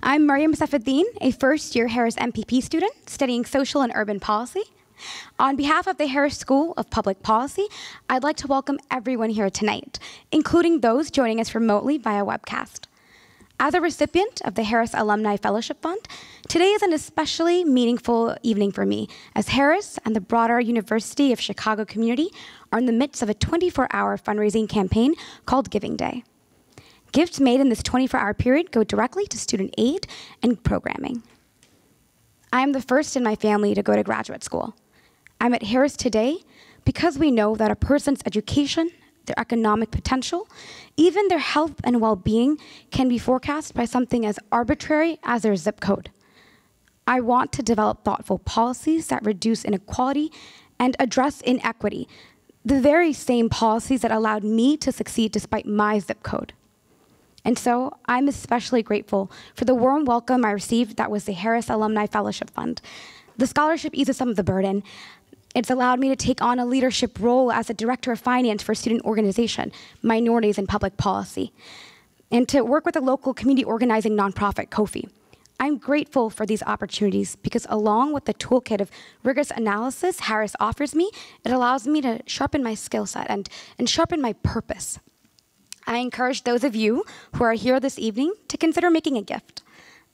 I'm Mariam Safeddin, a first-year Harris MPP student studying social and urban policy. On behalf of the Harris School of Public Policy, I'd like to welcome everyone here tonight, including those joining us remotely via webcast. As a recipient of the Harris Alumni Fellowship Fund, today is an especially meaningful evening for me, as Harris and the broader University of Chicago community are in the midst of a 24-hour fundraising campaign called Giving Day. Gifts made in this 24-hour period go directly to student aid and programming. I am the first in my family to go to graduate school. I'm at Harris today because we know that a person's education, their economic potential, even their health and well-being can be forecast by something as arbitrary as their zip code. I want to develop thoughtful policies that reduce inequality and address inequity, the very same policies that allowed me to succeed despite my zip code. And so I'm especially grateful for the warm welcome I received that was the Harris Alumni Fellowship Fund. The scholarship eases some of the burden. It's allowed me to take on a leadership role as a director of finance for a student organization, Minorities in Public Policy, and to work with a local community organizing nonprofit, Kofi. I'm grateful for these opportunities because along with the toolkit of rigorous analysis Harris offers me, it allows me to sharpen my skill set and sharpen my purpose. I encourage those of you who are here this evening to consider making a gift.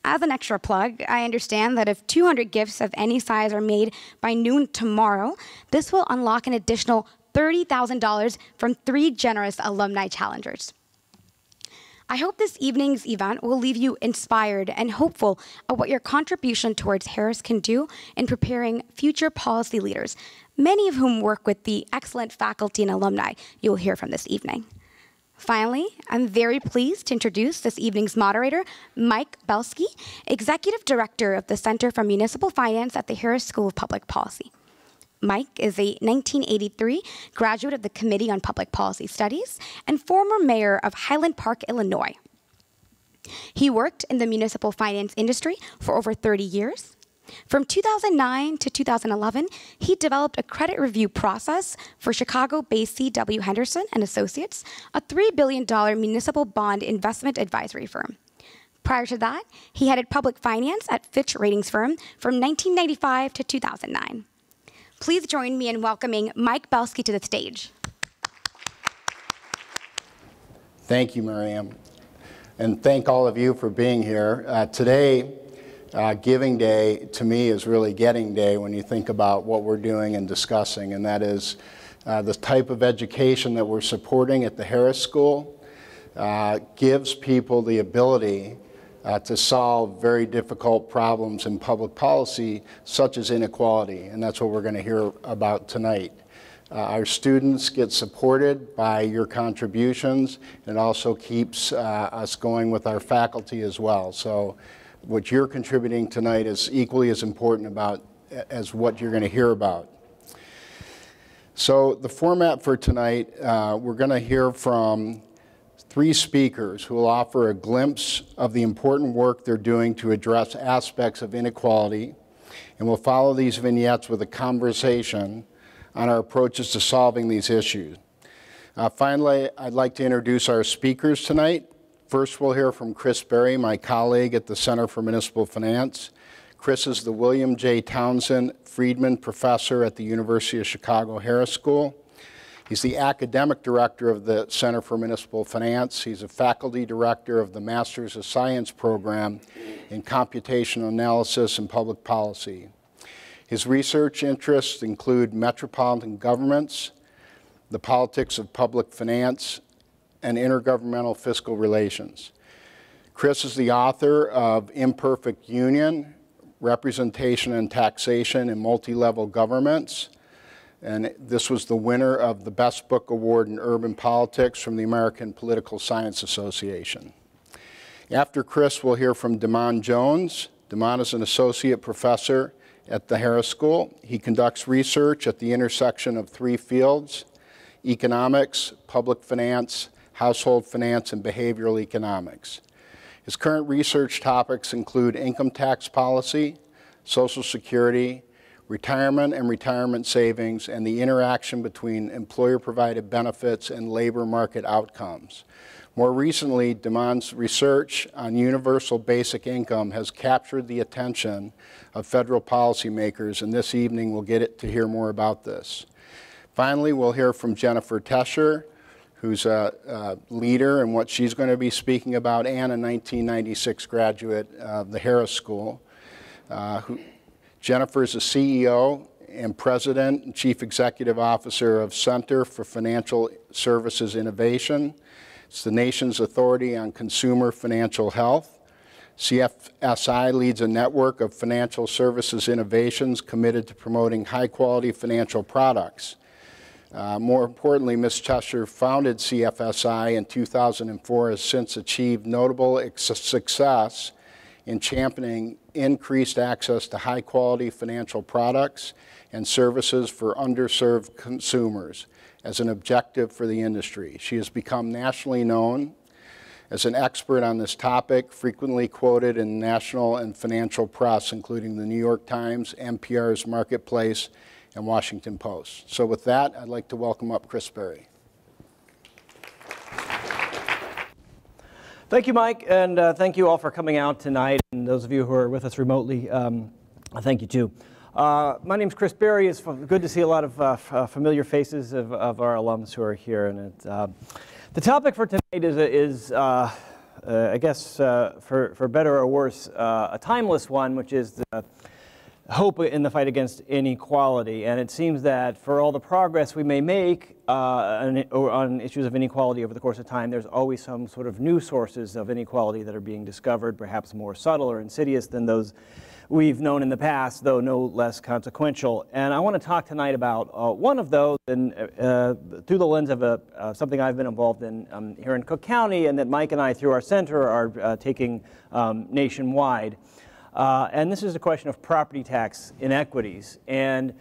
As an extra plug, I understand that if 200 gifts of any size are made by noon tomorrow, this will unlock an additional $30,000 from 3 generous alumni challengers. I hope this evening's event will leave you inspired and hopeful of what your contribution towards Harris can do in preparing future policy leaders, many of whom work with the excellent faculty and alumni you'll hear from this evening. Finally, I'm very pleased to introduce this evening's moderator, Mike Belsky, Executive Director of the Center for Municipal Finance at the Harris School of Public Policy. Mike is a 1983 graduate of the Committee on Public Policy Studies and former mayor of Highland Park, Illinois. He worked in the municipal finance industry for over 30 years. From 2009 to 2011, he developed a credit review process for Chicago-based C.W. Henderson and Associates, a $3 billion municipal bond investment advisory firm. Prior to that, he headed public finance at Fitch Ratings firm from 1995 to 2009. Please join me in welcoming Mike Belsky to the stage. Thank you, Mariam. And thank all of you for being here. Today, Giving Day, to me, is really getting day when you think about what we're doing and discussing, and that is the type of education that we're supporting at the Harris School gives people the ability to solve very difficult problems in public policy, such as inequality, and that's what we're going to hear about tonight. Our students get supported by your contributions, and it also keeps us going with our faculty as well. So what you're contributing tonight is equally as important as what you're going to hear about. So the format for tonight, we're going to hear from 3 speakers who will offer a glimpse of the important work they're doing to address aspects of inequality, and we'll follow these vignettes with a conversation on our approaches to solving these issues. Finally, I'd like to introduce our speakers tonight. First, we'll hear from Chris Berry, my colleague at the Center for Municipal Finance. Chris is the William J. Townsend Friedman Professor at the University of Chicago Harris School. He's the Academic Director of the Center for Municipal Finance. He's a Faculty Director of the Masters of Science program in Computational Analysis and Public Policy. His research interests include metropolitan governments, the politics of public finance, and intergovernmental fiscal relations. Chris is the author of Imperfect Union, Representation and Taxation in Multi-Level Governments, and this was the winner of the Best Book Award in Urban Politics from the American Political Science Association. After Chris, we'll hear from Damon Jones. Damon is an associate professor at the Harris School. He conducts research at the intersection of 3 fields: economics, public finance, household finance, and behavioral economics. His current research topics include income tax policy, Social Security, retirement and retirement savings, and the interaction between employer-provided benefits and labor market outcomes. More recently, Damon's research on universal basic income has captured the attention of federal policymakers, and this evening we'll get to hear more about this. Finally, we'll hear from Jennifer Tescher, who's a leader in what she's going to be speaking about, and a 1996 graduate of the Harris School. Jennifer is the CEO and President and Chief Executive Officer of Center for Financial Services Innovation. It's the nation's authority on consumer financial health. CFSI leads a network of financial services innovations committed to promoting high-quality financial products. More importantly, Ms. Tescher founded CFSI in 2004, has since achieved notable success in championing increased access to high-quality financial products and services for underserved consumers as an objective for the industry. She has become nationally known as an expert on this topic, frequently quoted in national and financial press, including the New York Times, NPR's Marketplace, and Washington Post. So with that, I'd like to welcome up Chris Berry. Thank you, Mike, and thank you all for coming out tonight. And those of you who are with us remotely, thank you too. My name's Chris Berry. It's good to see a lot of familiar faces of our alums who are here. And the topic for tonight is I guess, for better or worse, a timeless one, which is the hope in the fight against inequality. And it seems that for all the progress we may make on issues of inequality over the course of time, there's always some sort of new sources of inequality that are being discovered, perhaps more subtle or insidious than those we've known in the past, though no less consequential. And I want to talk tonight about one of those, and through the lens of something I've been involved in here in Cook County, and that Mike and I, through our center, are taking nationwide. And this is a question of property tax inequities. And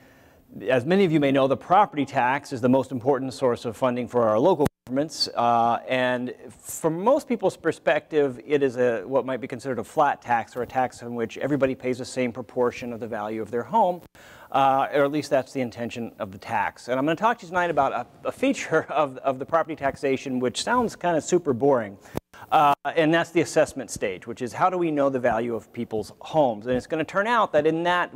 as many of you may know, the property tax is the most important source of funding for our local governments. And from most people's perspective, it is what might be considered a flat tax, or a tax in which everybody pays the same proportion of the value of their home. Or at least that's the intention of the tax. And I'm going to talk to you tonight about a feature of the property taxation which sounds kind of super boring. And that's the assessment stage, which is how do we know the value of people's homes? And it's going to turn out that in that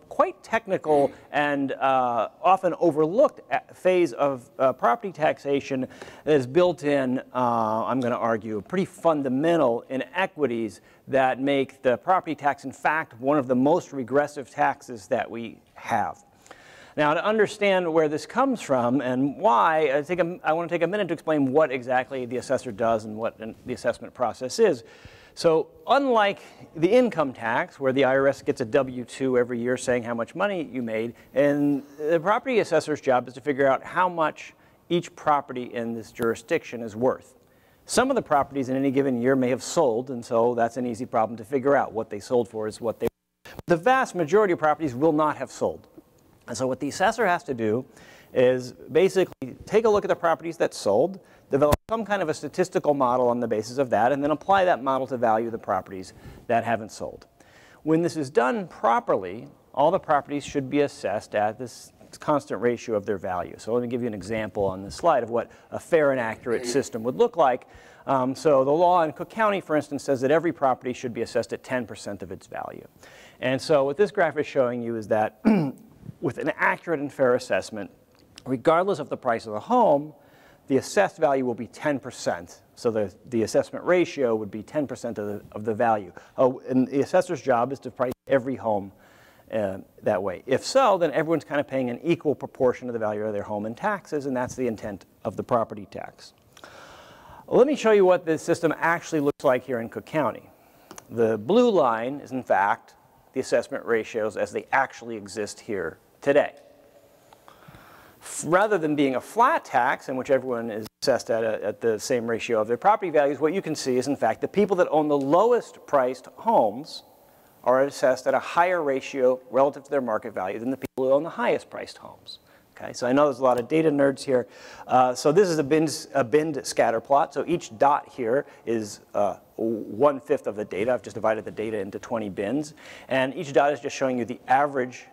quite technical and often overlooked phase of property taxation is built in, I'm going to argue, pretty fundamental inequities that make the property tax, in fact, one of the most regressive taxes that we have. Now, to understand where this comes from and why, I want to take a minute to explain what exactly the assessor does and what the assessment process is. So unlike the income tax, where the IRS gets a W-2 every year saying how much money you made, and the property assessor's job is to figure out how much each property in this jurisdiction is worth. Some of the properties in any given year may have sold, and so that's an easy problem to figure out. What they sold for is what they were. The vast majority of properties will not have sold. And so what the assessor has to do is basically take a look at the properties that sold, develop some kind of a statistical model on the basis of that, and then apply that model to value the properties that haven't sold. When this is done properly, all the properties should be assessed at this constant ratio of their value. So let me give you an example on this slide of what a fair and accurate system would look like. So the law in Cook County, for instance, says that every property should be assessed at 10% of its value. And so what this graph is showing you is that with an accurate and fair assessment, regardless of the price of the home, the assessed value will be 10%. So the assessment ratio would be 10% of the value. And the assessor's job is to price every home that way. If so, then everyone's kind of paying an equal proportion of the value of their home in taxes, and that's the intent of the property tax. Let me show you what this system actually looks like here in Cook County. The blue line is, in fact, the assessment ratios as they actually exist here today. Rather than being a flat tax in which everyone is assessed at the same ratio of their property values, what you can see is, in fact, the people that own the lowest priced homes are assessed at a higher ratio relative to their market value than the people who own the highest priced homes. Okay, so I know there's a lot of data nerds here. So this is a binned scatter plot. So each dot here is 1/5 of the data. I've just divided the data into 20 bins. And each dot is just showing you the average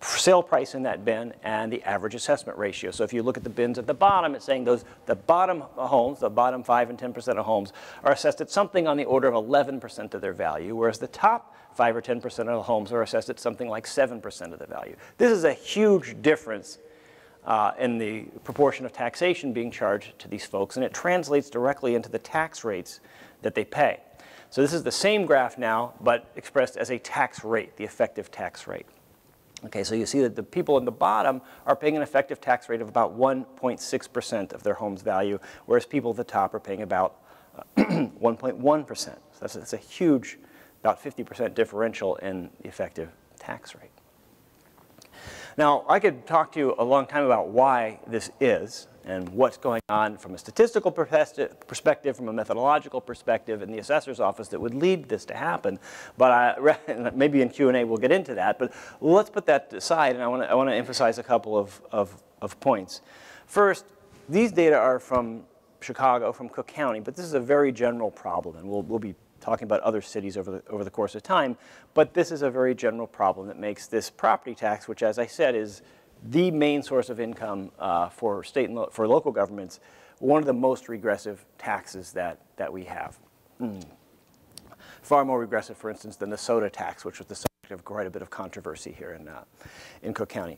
sale price in that bin and the average assessment ratio. So if you look at the bins at the bottom, it's saying the bottom homes, the bottom 5 and 10% of homes, are assessed at something on the order of 11% of their value, whereas the top 5 or 10% of the homes are assessed at something like 7% of the value. This is a huge difference in the proportion of taxation being charged to these folks, and it translates directly into the tax rates that they pay. So this is the same graph now, but expressed as a tax rate, the effective tax rate. Okay, so you see that the people in the bottom are paying an effective tax rate of about 1.6% of their home's value, whereas people at the top are paying about 1.1%. So that's a huge, about 50% differential in the effective tax rate. Now, I could talk to you a long time about why this is and what's going on from a statistical perspective, from a methodological perspective in the assessor's office that would lead this to happen. But maybe in Q&A we'll get into that. But let's put that aside, and I want to emphasize a couple of points. First, these data are from Chicago, from Cook County, but this is a very general problem, and we'll be talking about other cities over the course of time. But this is a very general problem that makes this property tax, which, as I said, is the main source of income for state and for local governments, one of the most regressive taxes that we have. Far more regressive, for instance, than the soda tax, which was the subject of quite a bit of controversy here in Cook County.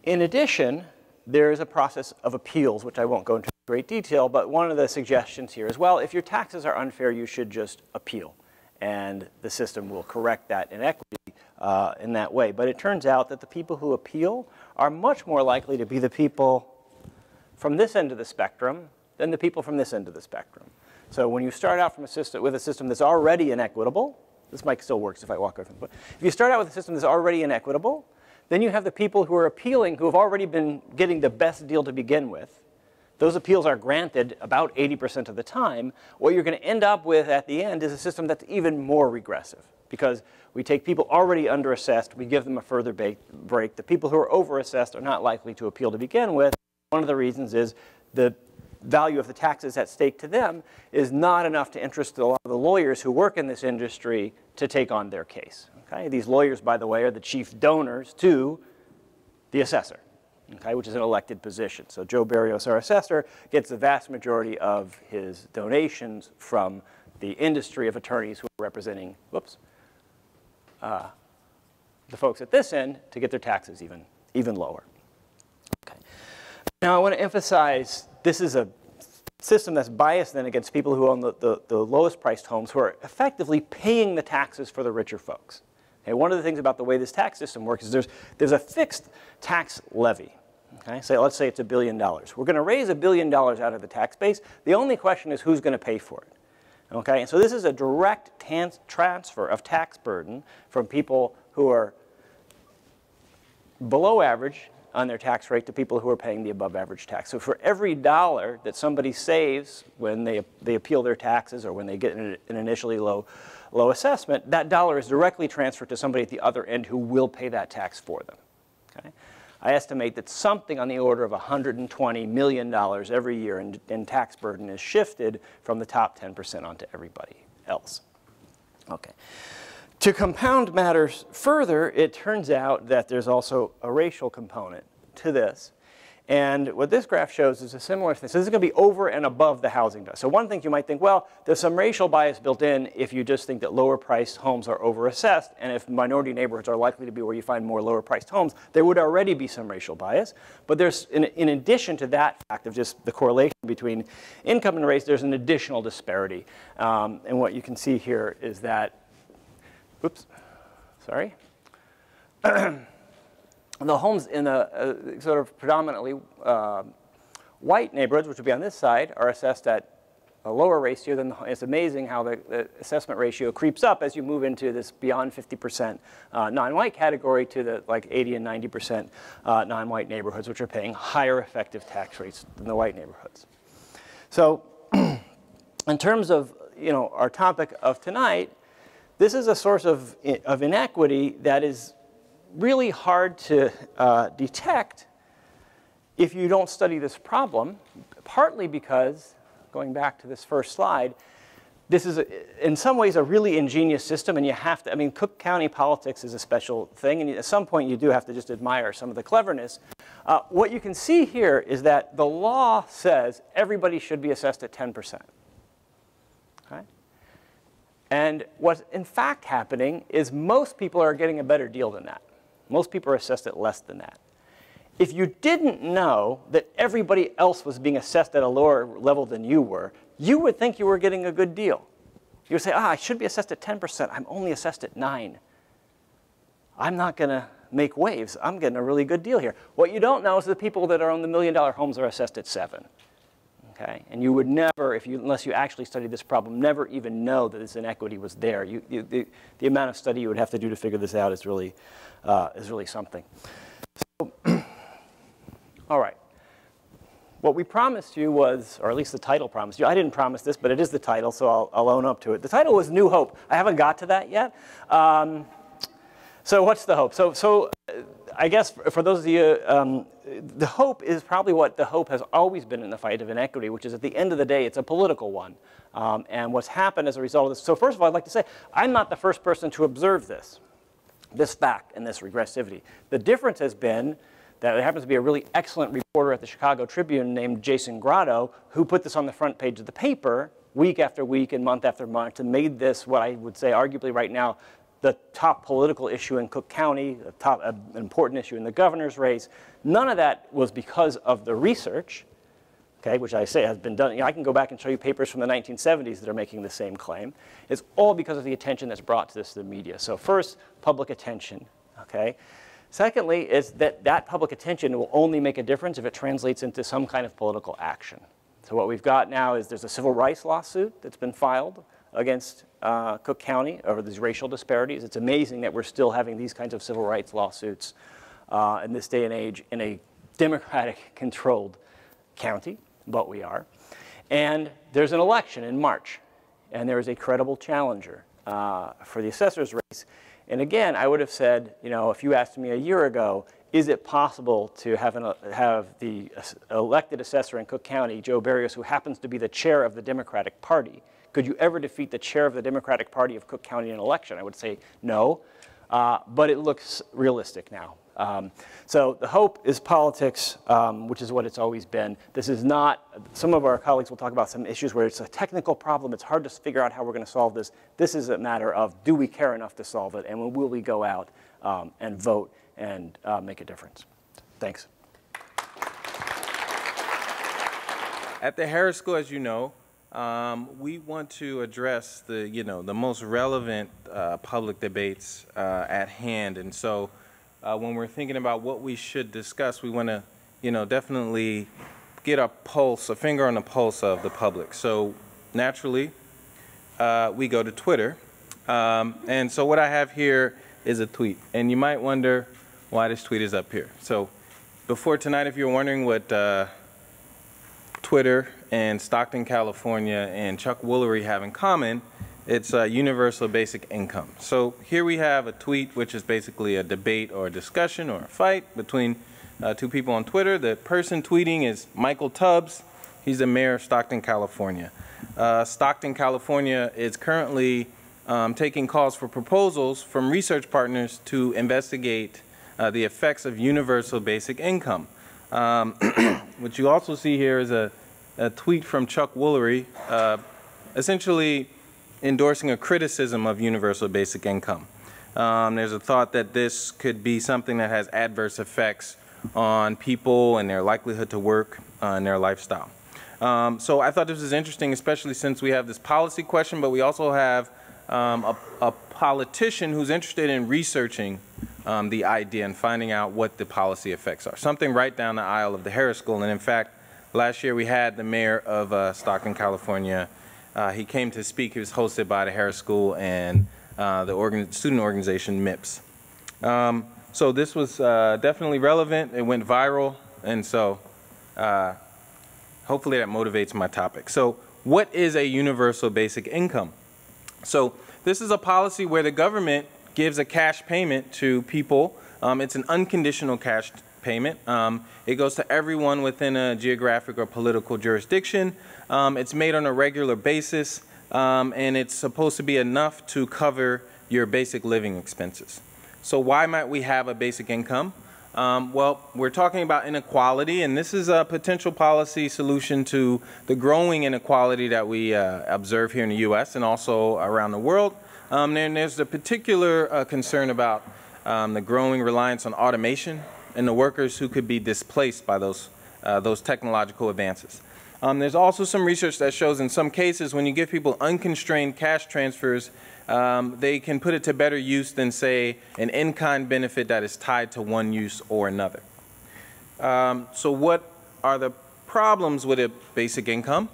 In addition, there is a process of appeals, which I won't go into great detail, but one of the suggestions here is, well, if your taxes are unfair, you should just appeal, and the system will correct that inequity in that way. But it turns out that the people who appeal are much more likely to be the people from this end of the spectrum than the people from this end of the spectrum. So when you start out from with a system that's already inequitable, this mic still works if I walk over, but if you start out with a system that's already inequitable, then you have the people who are appealing who have already been getting the best deal to begin with. Those appeals are granted about 80% of the time. What you're going to end up with at the end is a system that's even more regressive, because we take people already underassessed, we give them a further break. The people who are overassessed are not likely to appeal to begin with. One of the reasons is the value of the taxes at stake to them is not enough to interest a lot of the lawyers who work in this industry to take on their case. Okay? These lawyers, by the way, are the chief donors to the assessor, okay, which is an elected position. So Joe Barrios, our assessor, gets the vast majority of his donations from the industry of attorneys who are representing, the folks at this end to get their taxes even lower. Okay. Now I want to emphasize this is a system that's biased then against people who own the lowest priced homes, who are effectively paying the taxes for the richer folks. Okay, one of the things about the way this tax system works is there's a fixed tax levy. Okay, so let's say it's $1 billion. We're going to raise $1 billion out of the tax base. The only question is who's going to pay for it. Okay, and so this is a direct transfer of tax burden from people who are below average on their tax rate to people who are paying the above average tax. So for every dollar that somebody saves when they appeal their taxes or when they get an initially low assessment, that dollar is directly transferred to somebody at the other end who will pay that tax for them. Okay? I estimate that something on the order of $120 million every year in tax burden is shifted from the top 10% onto everybody else. Okay. To compound matters further, it turns out that there's also a racial component to this. And what this graph shows is a similar thing. So this is going to be over and above the housing bias. So one thing you might think, well, there's some racial bias built in if you just think that lower priced homes are overassessed, and if minority neighborhoods are likely to be where you find more lower priced homes, there would already be some racial bias. But there's, in addition to that fact of just the correlation between income and race, there's an additional disparity. And what you can see here is that, oops, sorry. The homes in the sort of predominantly white neighborhoods, which would be on this side, are assessed at a lower ratio than it's amazing how the assessment ratio creeps up as you move into this beyond 50% non-white category to the like 80 and 90% non-white neighborhoods, which are paying higher effective tax rates than the white neighborhoods. So in terms of our topic of tonight, this is a source of inequity that is really hard to detect if you don't study this problem, partly because, going back to this first slide, this is, in some ways, a really ingenious system, and you have to, I mean, Cook County politics is a special thing, and at some point you do have to just admire some of the cleverness. What you can see here is that the law says everybody should be assessed at 10%. Okay? And what's in fact happening is most people are getting a better deal than that. Most people are assessed at less than that. If you didn't know that everybody else was being assessed at a lower level than you were, you would think you were getting a good deal. You would say, I should be assessed at 10%. I'm only assessed at 9%. I'm not going to make waves. I'm getting a really good deal here. What you don't know is the people that are on the $1 million homes are assessed at 7%. Okay? And you would never, unless you actually studied this problem, never even know that this inequity was there. The amount of study you would have to do to figure this out is really something. So, all right. What we promised you was, or at least the title promised you, I didn't promise this, but it is the title, so I'll own up to it. The title was New Hope. I haven't got to that yet. So what's the hope? So I guess for those of you, the hope is probably what the hope has always been in the fight of inequity, which is at the end of the day, it's a political one. And what's happened as a result of this, so first of all, I'd like to say, I'm not the first person to observe this fact and this regressivity. The difference has been that there happens to be a really excellent reporter at the Chicago Tribune named Jason Grotto who put this on the front page of the paper week after week and month after month and made this what I would say arguably right now the top political issue in Cook County, an important issue in the governor's race. None of that was because of the research, okay, which I say has been done. You know, I can go back and show you papers from the 1970s that are making the same claim. It's all because of the attention that's brought to this to the media. So first, public attention, okay? Secondly, is that public attention will only make a difference if it translates into some kind of political action. So what we've got now is there's a civil rights lawsuit that's been filed against Cook County over these racial disparities. It's amazing that we're still having these kinds of civil rights lawsuits in this day and age in a Democratic-controlled county, but we are. And there's an election in March, and there is a credible challenger for the assessor's race. And again, I would have said, you know, if you asked me a year ago, is it possible to have the elected assessor in Cook County, Joe Barrios, who happens to be the chair of the Democratic Party, could you ever defeat the chair of the Democratic Party of Cook County in an election? I would say no, but it looks realistic now. So the hope is politics, which is what it's always been. This is not, some of our colleagues will talk about some issues where it's a technical problem. It's hard to figure out how we're going to solve this. This is a matter of, do we care enough to solve it? And will we go out and vote and make a difference? Thanks. At the Harris School, as you know, we want to address the most relevant public debates at hand. And so when we're thinking about what we should discuss, we want to, definitely get a finger on the pulse of the public. So naturally, we go to Twitter. And so what I have here is a tweet. And you might wonder why this tweet is up here. So before tonight, if you're wondering what Twitter and Stockton, California and Chuck Woolery have in common, it's universal basic income. So here we have a tweet which is basically a debate or a discussion or a fight between two people on Twitter. The person tweeting is Michael Tubbs. He's the mayor of Stockton, California. Stockton, California is currently taking calls for proposals from research partners to investigate the effects of universal basic income. What you also see here is a tweet from Chuck Woolery essentially endorsing a criticism of universal basic income. There's a thought that this could be something that has adverse effects on people and their likelihood to work and their lifestyle. So I thought this was interesting, especially since we have this policy question, but we also have a politician who's interested in researching the idea and finding out what the policy effects are. Something right down the aisle of the Harris School. And in fact, last year we had the mayor of Stockton, California. He came to speak. He was hosted by the Harris School and the student organization MIPS. So this was definitely relevant. It went viral. And so hopefully that motivates my topic. So what is a universal basic income? So this is a policy where the government gives a cash payment to people. It's an unconditional cash payment. It goes to everyone within a geographic or political jurisdiction. It's made on a regular basis. and it's supposed to be enough to cover your basic living expenses. So why might we have a basic income? Well, we're talking about inequality, and this is a potential policy solution to the growing inequality that we observe here in the U.S. and also around the world. And there's a particular concern about the growing reliance on automation and the workers who could be displaced by those technological advances. There's also some research that shows in some cases when you give people unconstrained cash transfers, they can put it to better use than, say, an in-kind benefit that is tied to one use or another. So what are the problems with a basic income?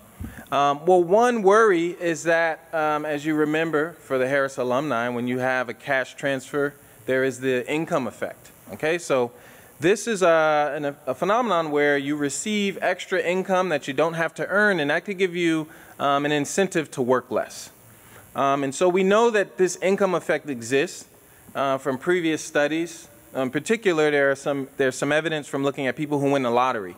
Well, one worry is that, as you remember, for the Harris alumni, when you have a cash transfer, there is the income effect. Okay, so this is a phenomenon where you receive extra income that you don't have to earn, and that could give you an incentive to work less. And so we know that this income effect exists from previous studies. In particular, there's some evidence from looking at people who win the lottery.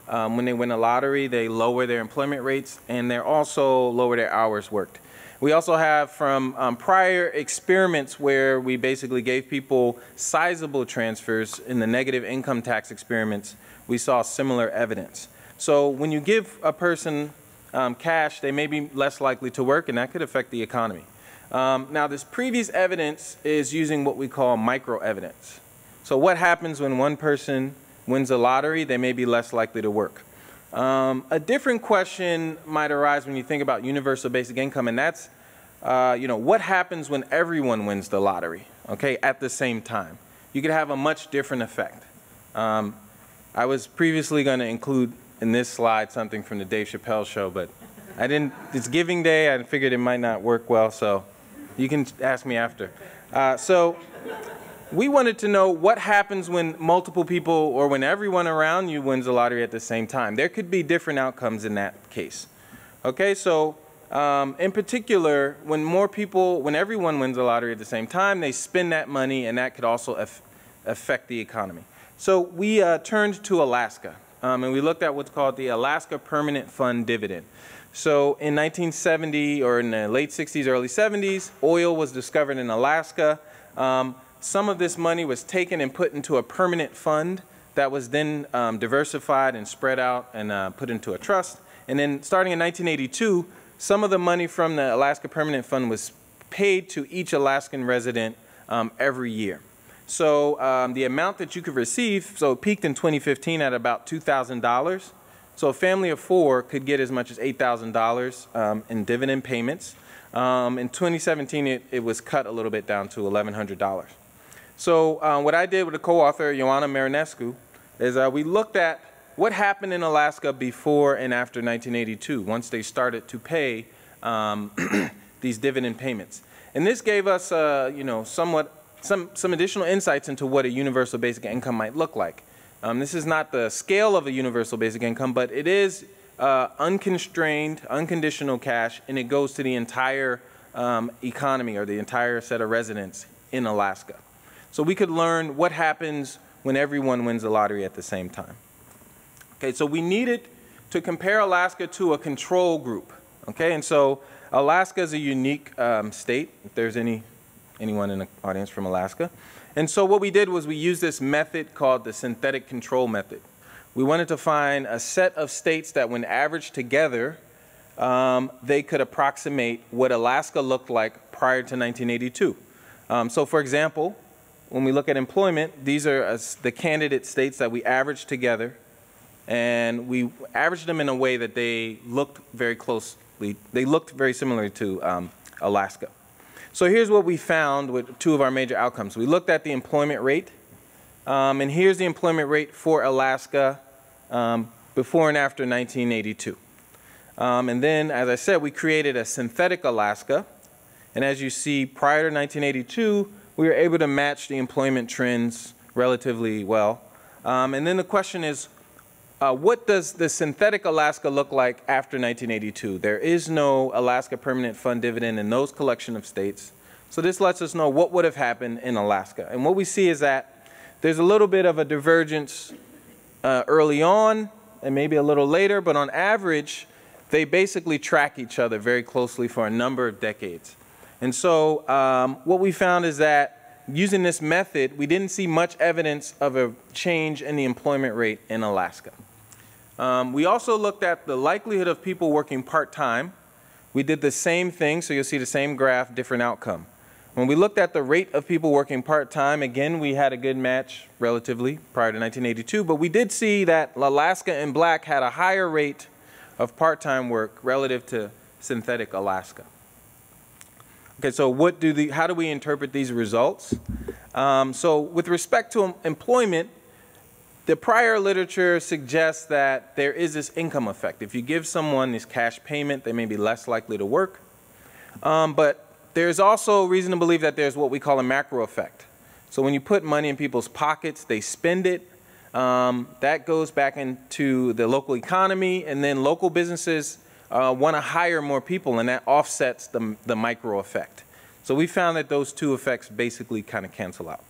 When they win a lottery, they lower their employment rates, and they also lower their hours worked. We also have from prior experiments where we basically gave people sizable transfers in the negative income tax experiments, we saw similar evidence. So when you give a person cash, they may be less likely to work, and that could affect the economy. Now, this previous evidence is using what we call micro-evidence. So what happens when one person wins a lottery? They may be less likely to work. A different question might arise when you think about universal basic income, and that's, what happens when everyone wins the lottery, okay, at the same time? You could have a much different effect. I was previously going to include in this slide something from the Dave Chappelle show, but I didn't. It's Giving Day. I figured it might not work well, so you can ask me after. So we wanted to know what happens when multiple people or when everyone around you wins the lottery at the same time. There could be different outcomes in that case. Okay, so in particular, when everyone wins the lottery at the same time, they spend that money, and that could also affect the economy. So we turned to Alaska, and we looked at what's called the Alaska Permanent Fund Dividend. So in 1970, or in the late 60s, early 70s, oil was discovered in Alaska. Some of this money was taken and put into a permanent fund that was then diversified and spread out and put into a trust. And then starting in 1982, some of the money from the Alaska Permanent Fund was paid to each Alaskan resident every year. So the amount that you could receive, so it peaked in 2015 at about $2,000. So a family of 4 could get as much as $8,000 in dividend payments. In 2017, it was cut a little bit down to $1,100. So what I did with the co-author, Ioana Marinescu, is we looked at what happened in Alaska before and after 1982, once they started to pay these dividend payments. And this gave us, some additional insights into what a universal basic income might look like. This is not the scale of a universal basic income, but it is unconstrained, unconditional cash, and it goes to the entire economy or the entire set of residents in Alaska. So we could learn what happens when everyone wins the lottery at the same time. Okay, so we needed to compare Alaska to a control group. Okay, and so Alaska is a unique state, if there's anyone in the audience from Alaska. And so what we did was we used this method called the synthetic control method. We wanted to find a set of states that when averaged together, they could approximate what Alaska looked like prior to 1982. So for example, when we look at employment, these are the candidate states that we averaged together, and we averaged them in a way that they looked very closely, they looked very similar to Alaska. So here's what we found with 2 of our major outcomes. We looked at the employment rate, and here's the employment rate for Alaska before and after 1982. And then, as I said, we created a synthetic Alaska, and as you see, prior to 1982, we were able to match the employment trends relatively well. And then the question is, what does the synthetic Alaska look like after 1982? There is no Alaska Permanent Fund dividend in those collection of states. So this lets us know what would have happened in Alaska. And what we see is that there's a little bit of a divergence early on and maybe a little later, but on average, they basically track each other very closely for a number of decades. And so what we found is that using this method, we didn't see much evidence of a change in the employment rate in Alaska. We also looked at the likelihood of people working part-time. We did the same thing, so you'll see the same graph, different outcome. When we looked at the rate of people working part-time, again, we had a good match relatively prior to 1982, but we did see that Alaska and Black had a higher rate of part-time work relative to synthetic Alaska. Okay, so how do we interpret these results? So with respect to employment, the prior literature suggests that there is this income effect. If you give someone this cash payment, they may be less likely to work. But there's also reason to believe that there's what we call a macro effect. So when you put money in people's pockets, they spend it. That goes back into the local economy, and then local businesses want to hire more people, and that offsets the micro effect. So we found that those two effects basically kind of cancel out.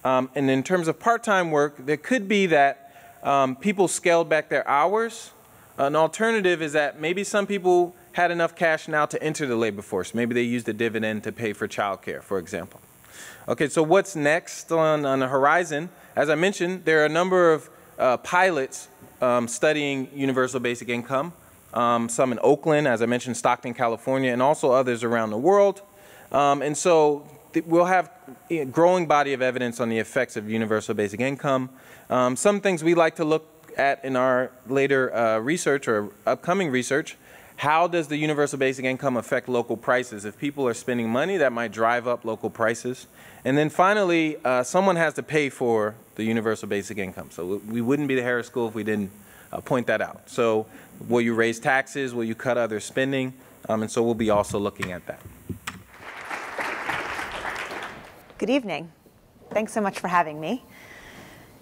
And in terms of part-time work, there could be that people scaled back their hours. An alternative is that maybe some people had enough cash now to enter the labor force. Maybe they used a dividend to pay for childcare, for example. Okay, so what's next on the horizon? As I mentioned, there are a number of pilots studying universal basic income. Some in Oakland, as I mentioned, Stockton, California, and also others around the world. And so we'll have a growing body of evidence on the effects of universal basic income. Some things we like to look at in our later research or upcoming research. How does the universal basic income affect local prices? If people are spending money, that might drive up local prices. And then finally, someone has to pay for the universal basic income. So we wouldn't be the Harris School if we didn't point that out. So will you raise taxes? Will you cut other spending? And so we'll be also looking at that. Good evening. Thanks so much for having me.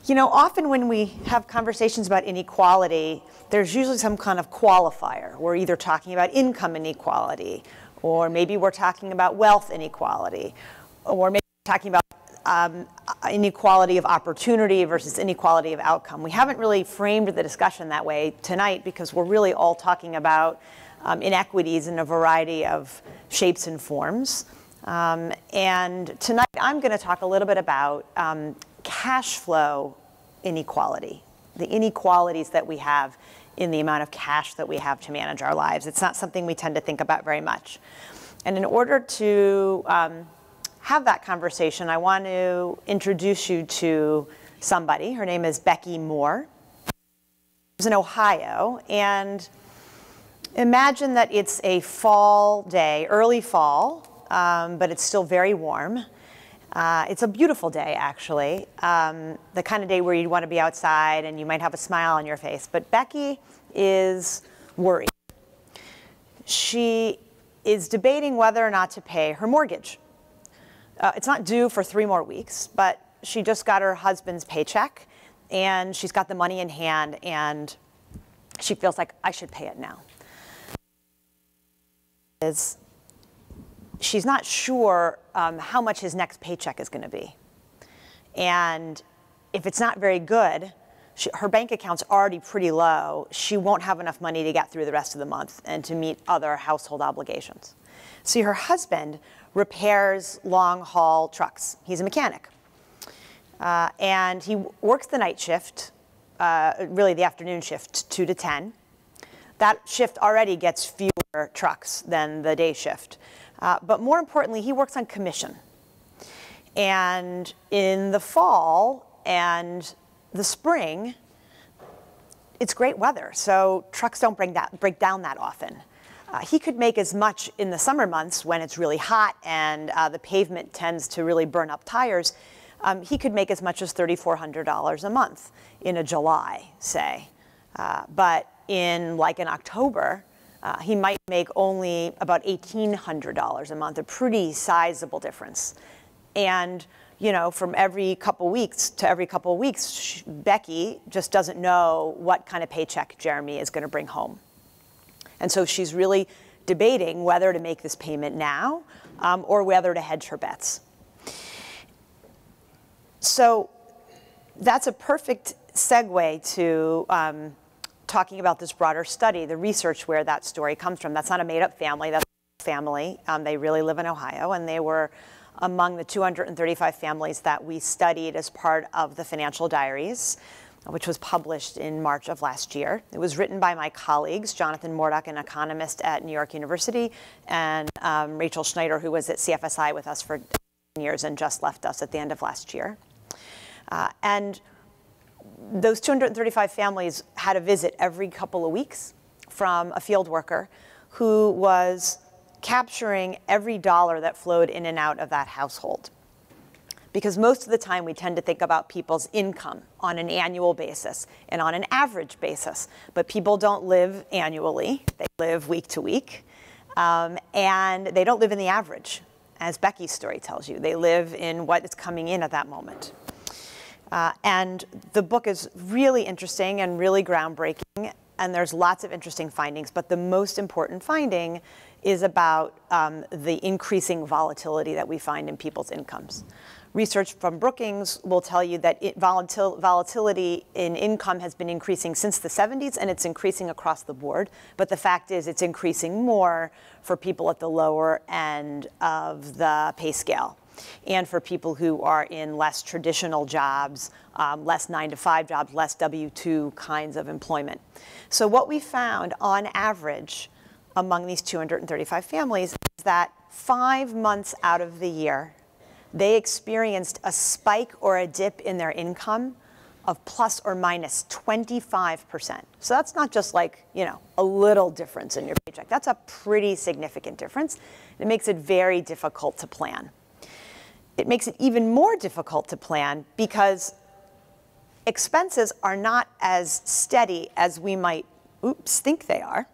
You know, often when we have conversations about inequality, there's usually some kind of qualifier. We're either talking about income inequality, or maybe we're talking about wealth inequality, or maybe we're talking about inequality of opportunity versus inequality of outcome. We haven't really framed the discussion that way tonight because we're really all talking about inequities in a variety of shapes and forms. And tonight I'm going to talk a little bit about cash flow inequality, the inequalities that we have in the amount of cash that we have to manage our lives. It's not something we tend to think about very much. And in order to have that conversation, I want to introduce you to somebody. Her name is Becky Moore. She's in Ohio. And imagine that it's a fall day, early fall, but it's still very warm. It's a beautiful day, actually, the kind of day where you'd want to be outside and you might have a smile on your face. But Becky is worried. She is debating whether or not to pay her mortgage. It's not due for 3 more weeks, but she just got her husband's paycheck, and she's got the money in hand, and she feels like, I should pay it now. She's not sure how much his next paycheck is going to be. And if it's not very good, her bank account's already pretty low. She won't have enough money to get through the rest of the month and to meet other household obligations. See, her husband repairs long-haul trucks. He's a mechanic. And he works the night shift, really the afternoon shift, 2 to 10. That shift already gets fewer trucks than the day shift. But more importantly, he works on commission. And in the fall and the spring, it's great weather, so trucks don't break down that often. He could make as much in the summer months when it's really hot and the pavement tends to really burn up tires. He could make as much as $3,400 a month in a July, say. But in October, he might make only about $1,800 a month, a pretty sizable difference. And you know, from every couple weeks to every couple weeks, Becky just doesn't know what kind of paycheck Jeremy is going to bring home. And so she's really debating whether to make this payment now or whether to hedge her bets. So that's a perfect segue to talking about this broader study, the research where that story comes from. That's not a made-up family. That's a family. They really live in Ohio, and they were among the 235 families that we studied as part of the Financial Diaries, which was published in March of last year. It was written by my colleagues, Jonathan Mordock, an economist at New York University, and Rachel Schneider, who was at CFSI with us for 10 years and just left us at the end of last year. And those 235 families had a visit every couple of weeks from a field worker who was capturing every dollar that flowed in and out of that household. Because most of the time we tend to think about people's income on an annual basis and on an average basis. But people don't live annually, they live week to week. And they don't live in the average, as Becky's story tells you. They live in what is coming in at that moment. And the book is really interesting and really groundbreaking, and there's lots of interesting findings, but the most important finding is about the increasing volatility that we find in people's incomes. Research from Brookings will tell you that volatility in income has been increasing since the 70s, and it's increasing across the board. But the fact is it's increasing more for people at the lower end of the pay scale, and for people who are in less traditional jobs, less 9-to-5 jobs, less W-2 kinds of employment. So what we found on average among these 235 families is that 5 months out of the year, they experienced a spike or a dip in their income of plus or minus 25%. So that's not just like, you know, a little difference in your paycheck. That's a pretty significant difference. It makes it very difficult to plan. It makes it even more difficult to plan because expenses are not as steady as we might, think they are.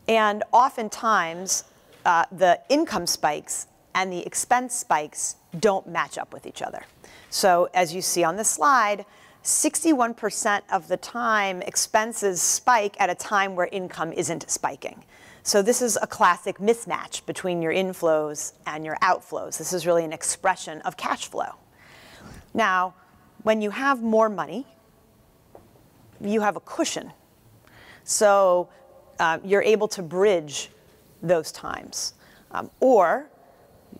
And oftentimes, the income spikes and the expense spikes don't match up with each other. So as you see on the slide, 61% of the time expenses spike at a time where income isn't spiking. So this is a classic mismatch between your inflows and your outflows. This is really an expression of cash flow. Now, when you have more money, you have a cushion. So you're able to bridge those times. Or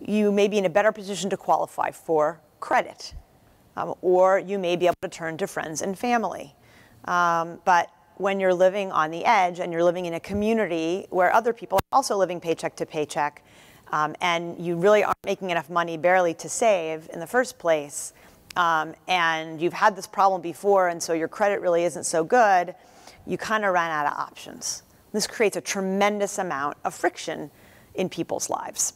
you may be in a better position to qualify for credit. Or you may be able to turn to friends and family. But when you're living on the edge and you're living in a community where other people are also living paycheck to paycheck, and you really aren't making enough money barely to save in the first place, and you've had this problem before and so your credit really isn't so good, you kind of run out of options. This creates a tremendous amount of friction in people's lives.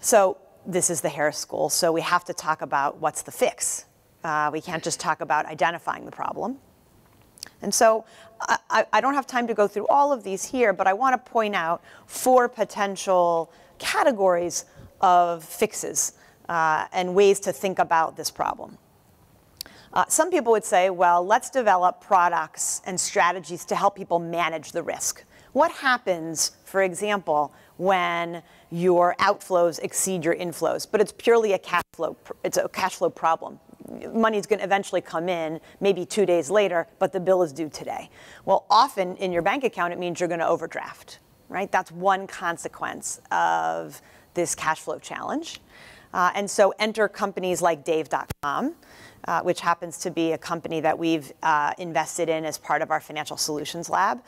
So this is the Harris School, so we have to talk about what's the fix. We can't just talk about identifying the problem. And so I don't have time to go through all of these here, but I want to point out 4 potential categories of fixes and ways to think about this problem. Some people would say, well, let's develop products and strategies to help people manage the risk. What happens, for example, when your outflows exceed your inflows, but it's purely a cash flow problem? Money's going to eventually come in, maybe 2 days later, but the bill is due today. Well, often in your bank account, it means you're going to overdraft, right? That's one consequence of this cash flow challenge. And so enter companies like Dave.com, which happens to be a company that we've invested in as part of our financial solutions lab.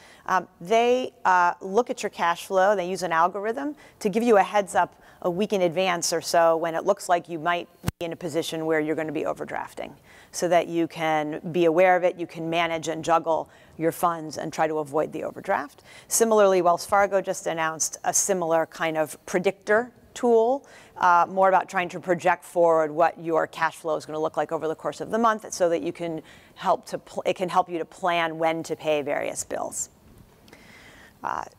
They look at your cash flow. They use an algorithm to give you a heads up a week in advance or so when it looks like you might be in a position where you're going to be overdrafting, so that you can be aware of it, you can manage and juggle your funds and try to avoid the overdraft. Similarly, Wells Fargo just announced a similar kind of predictor tool, more about trying to project forward what your cash flow is going to look like over the course of the month, so that you can it can help you to plan when to pay various bills.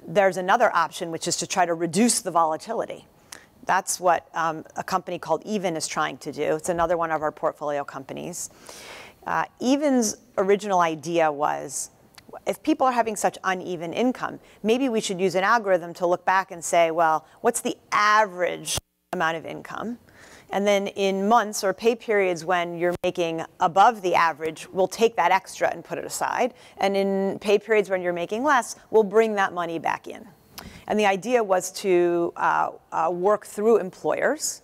There's another option, which is to try to reduce the volatility. That's what a company called Even is trying to do. It's another one of our portfolio companies. Even's original idea was, if people are having such uneven income, maybe we should use an algorithm to look back and say, well, what's the average amount of income? And then in months or pay periods when you're making above the average, we'll take that extra and put it aside. And in pay periods when you're making less, we'll bring that money back in. And the idea was to work through employers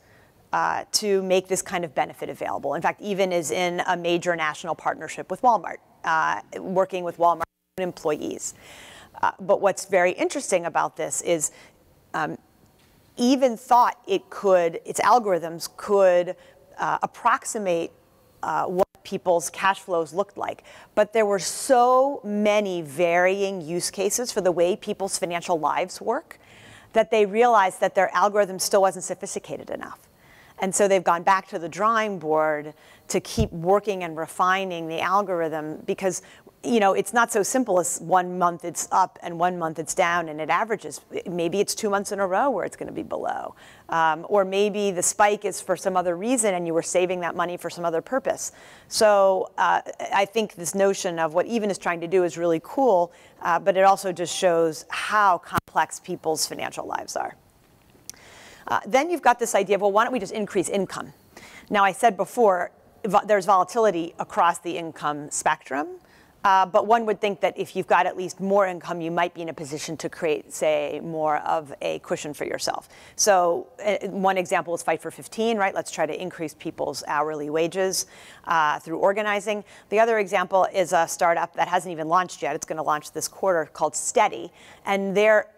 to make this kind of benefit available. In fact, even is in a major national partnership with Walmart, working with Walmart employees. But what's very interesting about this is even thought its algorithms could approximate what people's cash flows looked like. But there were so many varying use cases for the way people's financial lives work that they realized that their algorithm still wasn't sophisticated enough. And so they've gone back to the drawing board to keep working and refining the algorithm because, you know, it's not so simple as 1 month it's up and 1 month it's down and it averages. Maybe it's 2 months in a row where it's going to be below. Or maybe the spike is for some other reason and you were saving that money for some other purpose. So I think this notion of what Even is trying to do is really cool, but it also just shows how complex people's financial lives are. Then you've got this idea of, well, why don't we just increase income? Now, I said before, there's volatility across the income spectrum. But one would think that if you've got at least more income, you might be in a position to create, say, more of a cushion for yourself. So one example is Fight for 15, right? Let's try to increase people's hourly wages through organizing. The other example is a startup that hasn't even launched yet. It's going to launch this quarter called Steady. And they're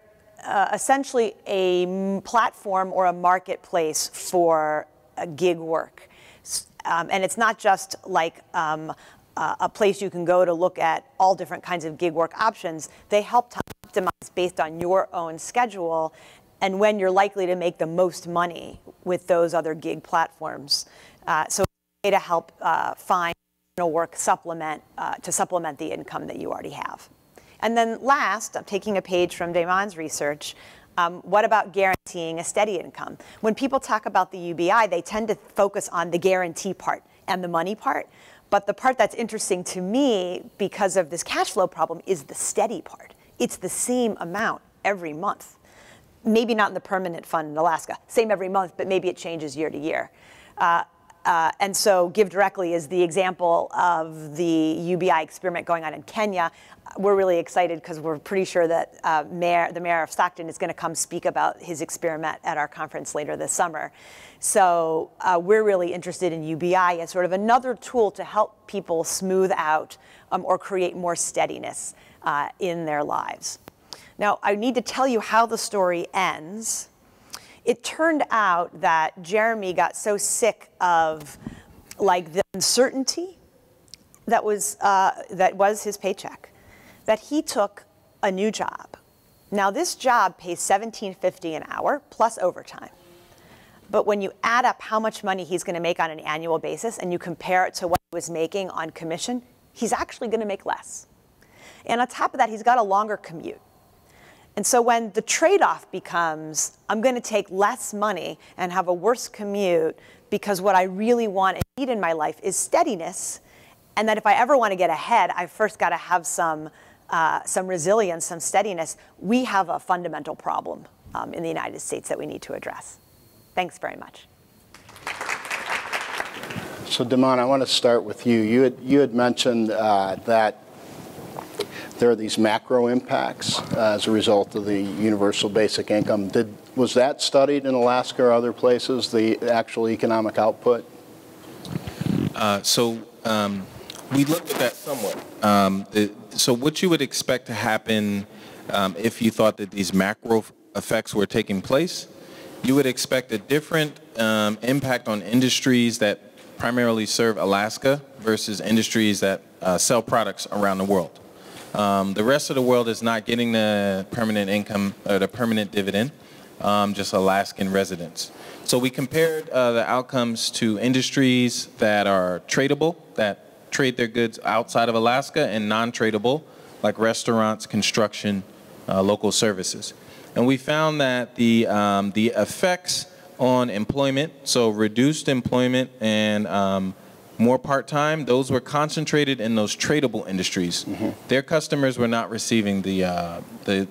essentially a platform or a marketplace for gig work. And it's not just like a place you can go to look at all different kinds of gig work options. They help to optimize based on your own schedule and when you're likely to make the most money with those other gig platforms. So it's a way to help find work to supplement the income that you already have. And then last, I'm taking a page from Damon's research. What about guaranteeing a steady income? When people talk about the UBI, they tend to focus on the guarantee part and the money part. But the part that's interesting to me because of this cash flow problem is the steady part. It's the same amount every month. Maybe not in the permanent fund in Alaska. Same every month, but maybe it changes year to year. And so Give Directly is the example of the UBI experiment going on in Kenya. We're really excited because we're pretty sure that the mayor of Stockton is going to come speak about his experiment at our conference later this summer. So we're really interested in UBI as sort of another tool to help people smooth out or create more steadiness in their lives. Now, I need to tell you how the story ends. It turned out that Jeremy got so sick of like the uncertainty that was his paycheck that he took a new job. Now this job pays $17.50 an hour plus overtime. But when you add up how much money he's going to make on an annual basis and you compare it to what he was making on commission, he's actually going to make less. And on top of that, he's got a longer commute. And so when the trade-off becomes, I'm going to take less money and have a worse commute because what I really want and need in my life is steadiness, and that if I ever want to get ahead, I've first got to have some resilience, some steadiness, we have a fundamental problem in the United States that we need to address. Thanks very much. So Damon, I want to start with you. You had mentioned that there are these macro impacts as a result of the universal basic income. Was that studied in Alaska or other places, the actual economic output? We looked at that somewhat. So what you would expect to happen if you thought that these macro effects were taking place, you would expect a different impact on industries that primarily serve Alaska versus industries that sell products around the world. The rest of the world is not getting the permanent income or the permanent dividend, just Alaskan residents. So we compared the outcomes to industries that are tradable, that trade their goods outside of Alaska, and non-tradable, like restaurants, construction, local services. And we found that the effects on employment, so reduced employment and more part-time, those were concentrated in those tradable industries. Mm-hmm. Their customers were not receiving the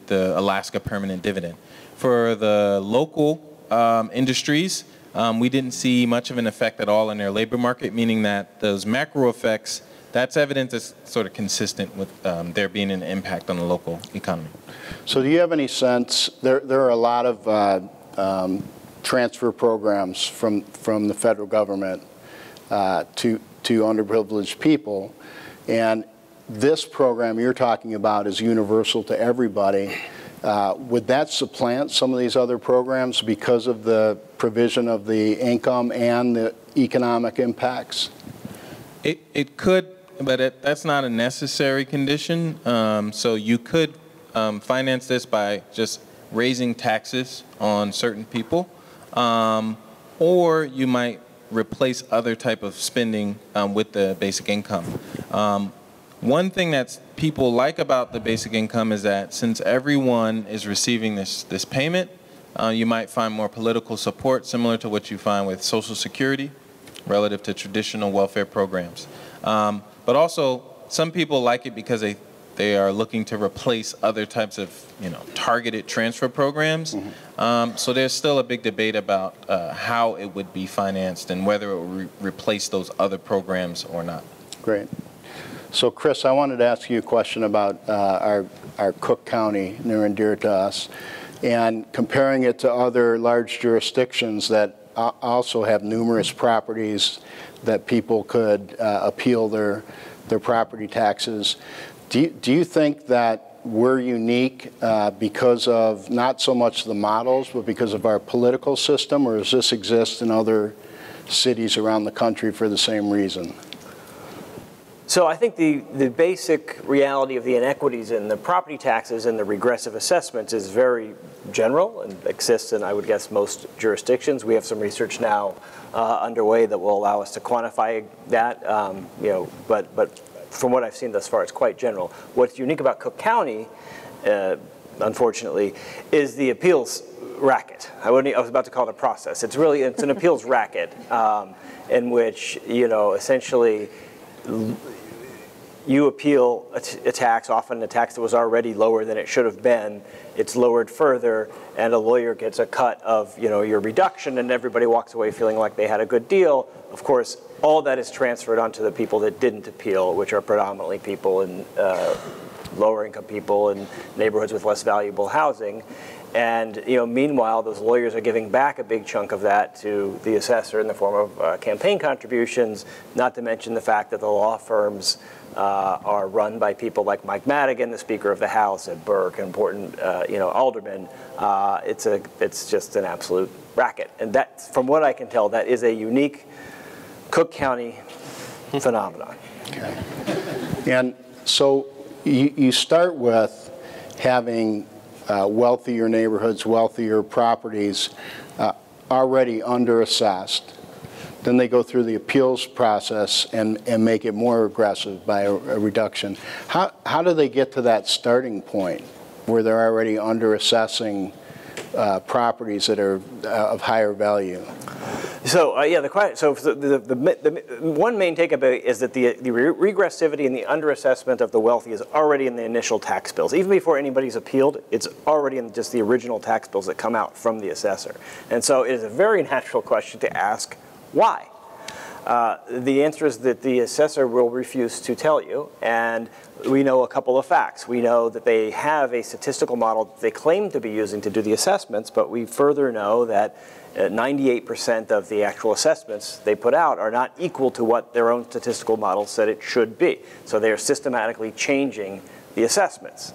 Alaska permanent dividend. For the local industries, we didn't see much of an effect at all in their labor market, meaning that those macro effects, that's evidence that's sort of consistent with there being an impact on the local economy. So do you have any sense, there are a lot of transfer programs from the federal government to underprivileged people, and this program you're talking about is universal to everybody. Would that supplant some of these other programs because of the provision of the income and the economic impacts? It could, but that's not a necessary condition. So you could finance this by just raising taxes on certain people, or you might replace other type of spending with the basic income. One thing that people like about the basic income is that since everyone is receiving this payment, you might find more political support, similar to what you find with Social Security, relative to traditional welfare programs. But also, some people like it because they are looking to replace other types of targeted transfer programs. Mm-hmm. So there's still a big debate about how it would be financed and whether it will replace those other programs or not. Great. So Chris, I wanted to ask you a question about our Cook County, near and dear to us, and comparing it to other large jurisdictions that also have numerous properties that people could appeal their property taxes. Do you think that we're unique because of not so much the models, but because of our political system, or does this exist in other cities around the country for the same reason? So I think the basic reality of the inequities in the property taxes and the regressive assessments is very general and exists in, I would guess, most jurisdictions. We have some research now underway that will allow us to quantify that, but from what I've seen thus far, it's quite general. What's unique about Cook County, unfortunately, is the appeals racket. I was about to call it a process. It's an appeals racket in which, essentially, you appeal a tax, often a tax that was already lower than it should have been. It's lowered further, and a lawyer gets a cut of your reduction, and everybody walks away feeling like they had a good deal. Of course, all that is transferred onto the people that didn't appeal, which are predominantly people in lower income people in neighborhoods with less valuable housing. And meanwhile, those lawyers are giving back a big chunk of that to the assessor in the form of campaign contributions, not to mention the fact that the law firms are run by people like Mike Madigan, the Speaker of the House, Ed Burke, important aldermen. It's just an absolute racket. And that, from what I can tell, that is a unique Cook County phenomenon. Okay. And so you start with having wealthier neighborhoods, wealthier properties already underassessed. Then they go through the appeals process and make it more aggressive by a reduction. How do they get to that starting point where they're already underassessing properties that are of higher value? So the one main takeaway is that the regressivity and the underassessment of the wealthy is already in the initial tax bills. Even before anybody's appealed, it's already in just the original tax bills that come out from the assessor. And so it is a very natural question to ask, why? The answer is that the assessor will refuse to tell you, and we know a couple of facts. We know that they have a statistical model that they claim to be using to do the assessments, but we further know that 98% of the actual assessments they put out are not equal to what their own statistical model said it should be. So they are systematically changing the assessments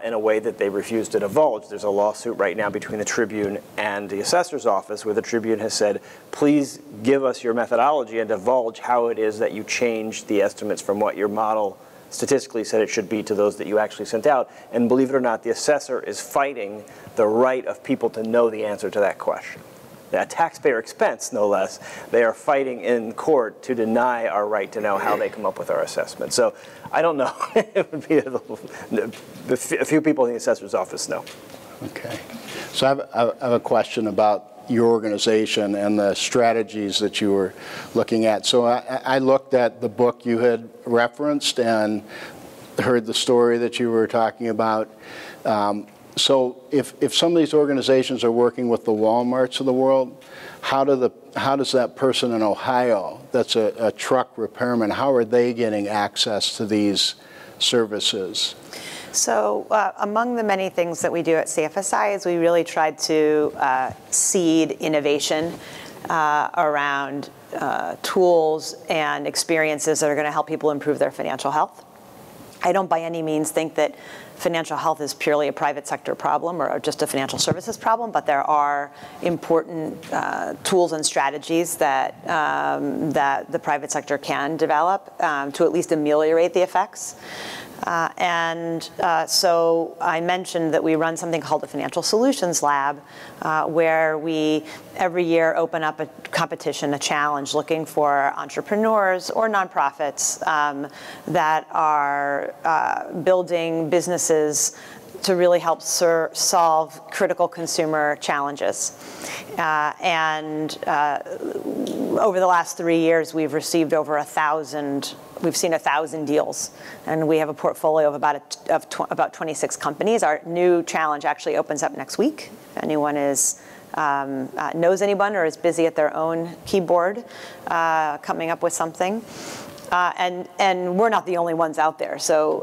in a way that they refuse to divulge. There's a lawsuit right now between the Tribune and the assessor's office where the Tribune has said, please give us your methodology and divulge how it is that you changed the estimates from what your model statistically said it should be to those that you actually sent out. And believe it or not, the assessor is fighting the right of people to know the answer to that question. At taxpayer expense, no less, they are fighting in court to deny our right to know how they come up with our assessment. So I don't know. It would be a few people in the assessor's office know. Okay. So I have a question about your organization and the strategies that you were looking at. So I looked at the book you had referenced and heard the story that you were talking about. So if some of these organizations are working with the Walmarts of the world, how does that person in Ohio that's a truck repairman, how are they getting access to these services? So among the many things that we do at CFSI is we really try to seed innovation around tools and experiences that are going to help people improve their financial health. I don't by any means think that financial health is purely a private sector problem or just a financial services problem, but there are important tools and strategies that, that the private sector can develop to at least ameliorate the effects. So I mentioned that we run something called the Financial Solutions Lab, where we every year open up a competition, a challenge, looking for entrepreneurs or nonprofits that are building businesses to really help solve critical consumer challenges. Over the last 3 years, we've received over 1,000. We've seen 1,000 deals, and we have a portfolio of about 26 companies. Our new challenge actually opens up next week. If anyone knows anyone or is busy at their own keyboard coming up with something. And we're not the only ones out there. So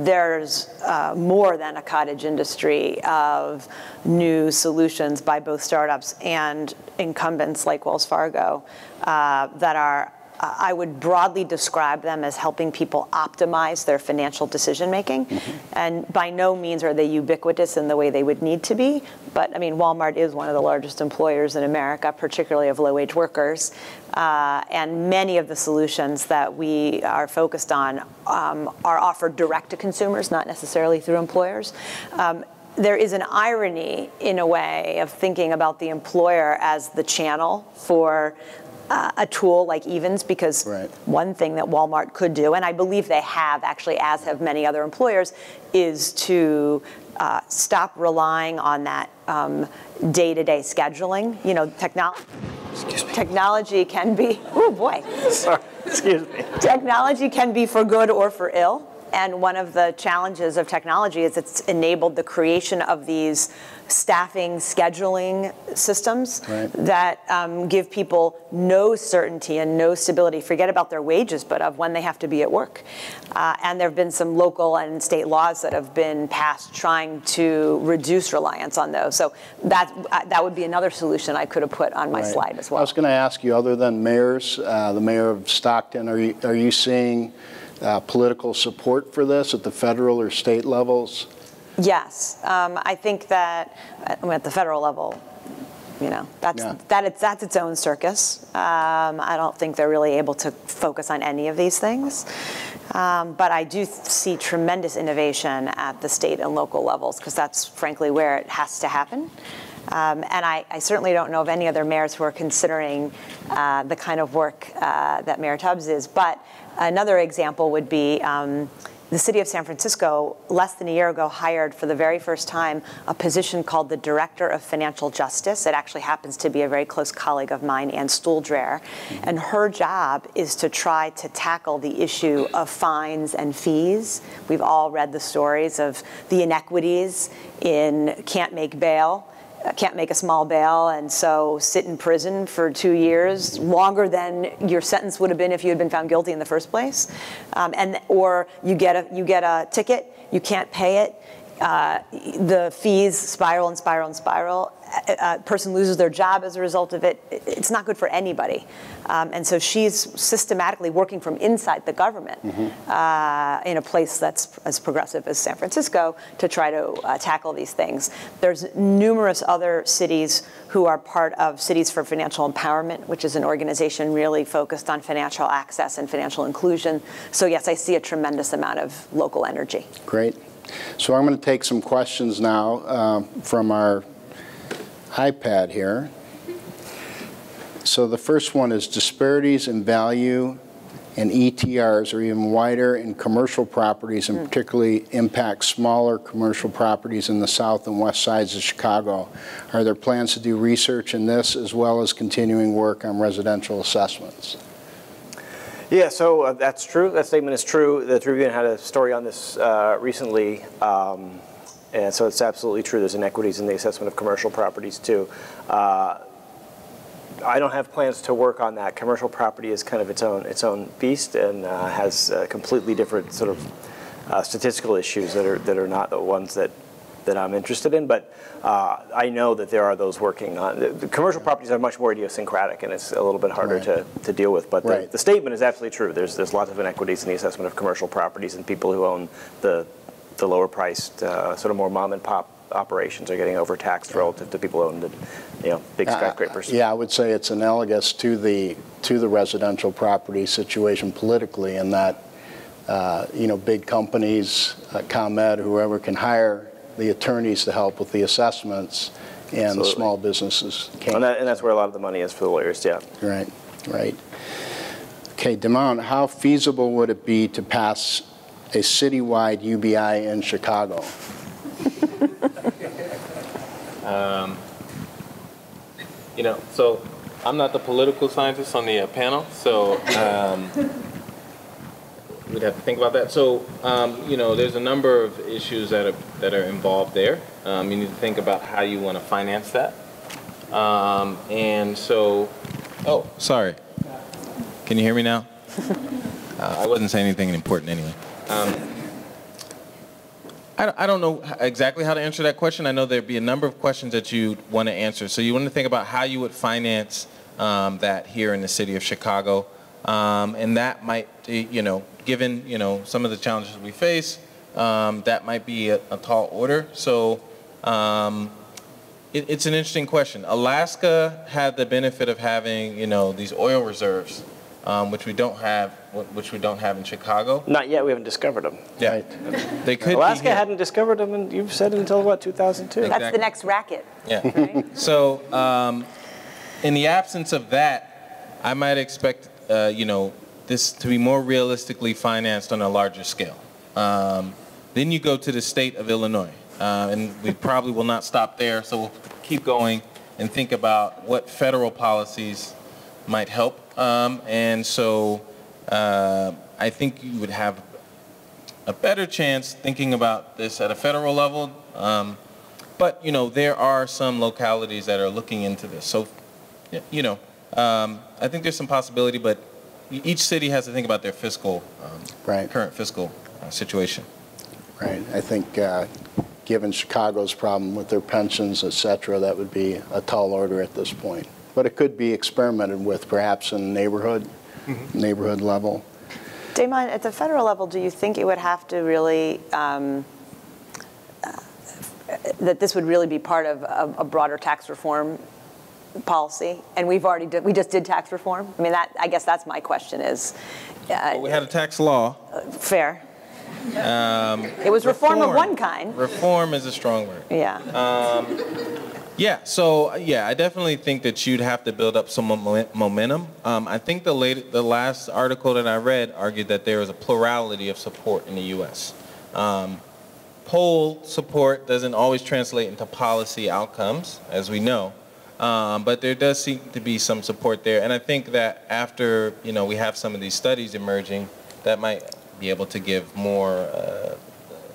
there's more than a cottage industry of new solutions by both startups and incumbents like Wells Fargo that are, I would broadly describe them as helping people optimize their financial decision making. And by no means are they ubiquitous in the way they would need to be. But I mean, Walmart is one of the largest employers in America, particularly of low-wage workers. And many of the solutions that we are focused on are offered direct to consumers, not necessarily through employers. There is an irony, in a way, of thinking about the employer as the channel for a tool like Evens, because one thing that Walmart could do, and I believe they have actually, as have many other employers, is to stop relying on that day-to-day scheduling. You know, technology can be, oh boy. Sorry, excuse me. Technology can be for good or for ill. And one of the challenges of technology is it's enabled the creation of these staffing, scheduling systems that give people no certainty and no stability, forget about their wages, but of when they have to be at work. And there have been some local and state laws that have been passed trying to reduce reliance on those. So that would be another solution I could have put on my slide as well. I was going to ask you, other than mayors, the mayor of Stockton, are you seeing political support for this at the federal or state levels? Yes, I think that at the federal level, you know, that's its own circus. I don't think they're really able to focus on any of these things. But I do see tremendous innovation at the state and local levels, because that's frankly where it has to happen. And I certainly don't know of any other mayors who are considering the kind of work that Mayor Tubbs is. But another example would be the city of San Francisco, less than a year ago, hired for the very first time a position called the Director of Financial Justice. It actually happens to be a very close colleague of mine, Ann Stuhldreher. And her job is to try to tackle the issue of fines and fees. We've all read the stories of the inequities in can't make a small bail, and so sit in prison for 2 years, longer than your sentence would have been if you had been found guilty in the first place, or you get a ticket, you can't pay it, the fees spiral and spiral and spiral. A person loses their job as a result of it. It's not good for anybody. And so she's systematically working from inside the government in a place that's as progressive as San Francisco to try to tackle these things. There's numerous other cities who are part of Cities for Financial Empowerment, which is an organization really focused on financial access and financial inclusion. So yes, I see a tremendous amount of local energy. Great. So I'm going to take some questions now from our iPad here. So the first one is disparities in value and ETRs are even wider in commercial properties and particularly impact smaller commercial properties in the south and west sides of Chicago. Are there plans to do research in this as well as continuing work on residential assessments? Yeah, so that's true. That statement is true. The Tribune had a story on this recently. And so it's absolutely true. There's inequities in the assessment of commercial properties too. I don't have plans to work on that. Commercial property is kind of its own beast and has completely different sort of statistical issues that are not the ones that I'm interested in. But I know that there are those working on. The commercial properties are much more idiosyncratic, and it's a little bit harder to deal with. But the statement is absolutely true. There's lots of inequities in the assessment of commercial properties, and people who own the lower priced, sort of more mom and pop operations are getting overtaxed relative to people who own the big skyscrapers. Yeah, I would say it's analogous to the residential property situation politically, in that big companies, ComEd, whoever, can hire the attorneys to help with the assessments, and the small businesses can't. And that's where a lot of the money is for the lawyers. Yeah. Right. Okay, Damon, how feasible would it be to pass a citywide UBI in Chicago? So I'm not the political scientist on the panel, so we'd have to think about that. So, there's a number of issues that are involved there. You need to think about how you want to finance that. Oh, sorry. Can you hear me now? I wasn't saying anything important anyway. I don't know exactly how to answer that question. I know there'd be a number of questions that you want to answer. So you want to think about how you would finance that here in the city of Chicago. And that might, given, some of the challenges we face, that might be a tall order. So it's an interesting question. Alaska had the benefit of having, these oil reserves, which we don't have in Chicago. Not yet. We haven't discovered them. Yeah, right. They could. Alaska hadn't discovered them, and you've said until what, 2002? Exactly. That's the next racket. Yeah. Right? So, in the absence of that, I might expect, this to be more realistically financed on a larger scale. Then you go to the state of Illinois, and we probably will not stop there. So we'll keep going and think about what federal policies might help. And so I think you would have a better chance thinking about this at a federal level. But, there are some localities that are looking into this. So, I think there's some possibility, but each city has to think about their fiscal, current fiscal situation. Right. I think given Chicago's problem with their pensions, et cetera, that would be a tall order at this point. But it could be experimented with, perhaps in neighborhood level. Damon, at the federal level, do you think it would have to really, that this would really be part of a broader tax reform policy? And we just did tax reform. I mean, I guess that's my question is. Well, we had a tax law. Fair. It was reform of one kind. Reform is a strong word. Yeah. I definitely think that you'd have to build up some momentum. I think the last article that I read argued that there is a plurality of support in the U.S. Poll support doesn't always translate into policy outcomes, as we know, but there does seem to be some support there. And I think that after we have some of these studies emerging, that might be able to give more